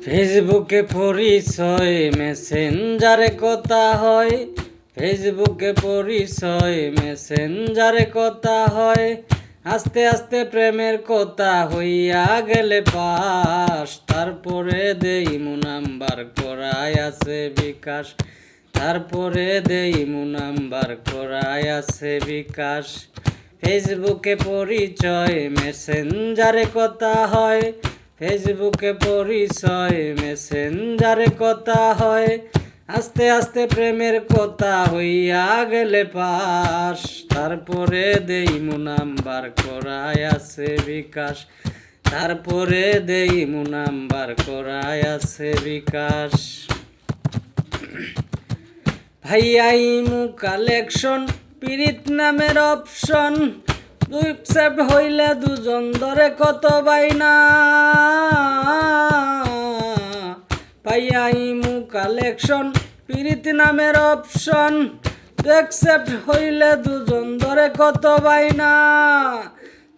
ফেসবুকে পরিচয় মেসেঞ্জারে কথা হয়, ফেসবুকে পরিচয় মেসেঞ্জারে কথা হয়। আস্তে আস্তে প্রেমের কথা হইয়া গেলে পাস, তারপরে দেইমু নাম্বার করাই আছে বিকাশ, তারপরে দেইমু নাম্বার করাই আছে বিকাশ। ফেসবুকে পরিচয় মেসেঞ্জারে কথা হয়, ফেসবুকে পরিচয় মেসেঞ্জারে কথা হয়। আস্তে আস্তে প্রেমের কথা হইয়া গেলে পাস, তারপরে দেইমু নাম্বার করাই আছে বিকাশ, তারপরে দেইমু নাম্বার করাই আছে বিকাশ। ভাইয়াইমু কালেকশন পিরিত নামের অপশন, সেভ হইলে দুজন ধরে কত বাইনা। পাইয়াইমু কালেকশন পিরিত নামের অপশন, অ্যাকসেপ্ট হইলে দুজন ধরে কত বাইনা।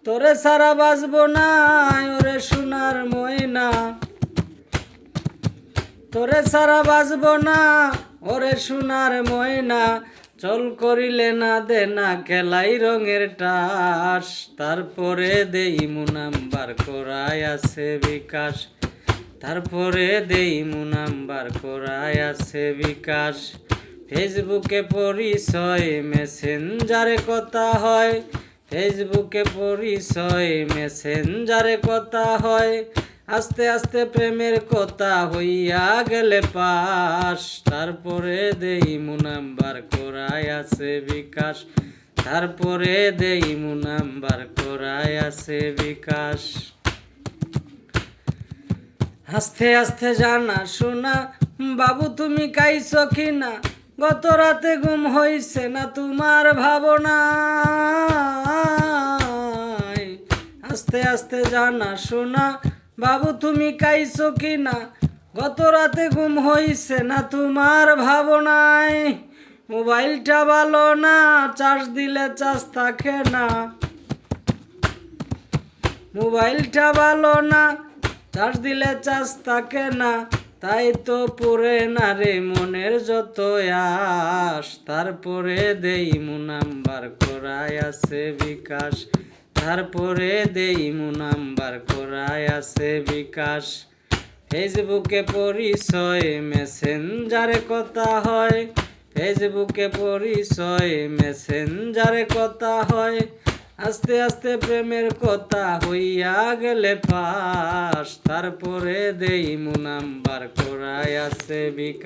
তোরে সারা বাঁচব না ওরে সোনার ময়না, তোরে সারা বাঁচব না ওরে সোনার ময়না। চল করিলে না দে না খেলাই রঙের টাস, তারপরে দেইমু নাম্বার করাই আছে বিকাশ, তারপরে দেইমু নাম্বার করাই আছে বিকাশ। ফেসবুকে পরিচয় মেসেঞ্জারে কথা হয়, ফেসবুকে পরিচয় মেসেঞ্জারে কথা হয়। আস্তে আস্তে প্রেমের কথা হইয়া গেলে পাস, তারপরে দেইমু নাম্বার করাই আছে বিকাশ, তারপরে দেইমু নাম্বার করাই আছে বিকাশ। আস্তে আস্তে জানা শোনা বাবু তুমি খাইছো কিনা, গত রাতে ঘুম হইছে না তোমার ভাবনা। আস্তে আস্তে জানা শোনা বাবু তুমি খাইছো কিনা, গত রাতে ঘুম হইছে না তোমার ভাবনায়। মোবাইলটা ভালো না, চার্জ দিলে চার্জ থাকে না, মোবাইলটা ভালো না, চার্জ দিলে চার্জ থাকে না। তাই তো পড়ে না রে মনের যত আস, তারপরে দেইমু নাম্বার করাই আছে বিকাশ, তারপরে দেইমু নাম্বার করাই আছে বিকাশ। ফেসবুকে পরিচয় মেসেঞ্জারে কথা হয়, ফেসবুকে পরিচয় মেসেঞ্জারে কথা হয়। আস্তে আস্তে প্রেমের কথা হইয়া গেলে পাস, তারপরে দেইমু নাম্বার করাই আছে বিকাশ।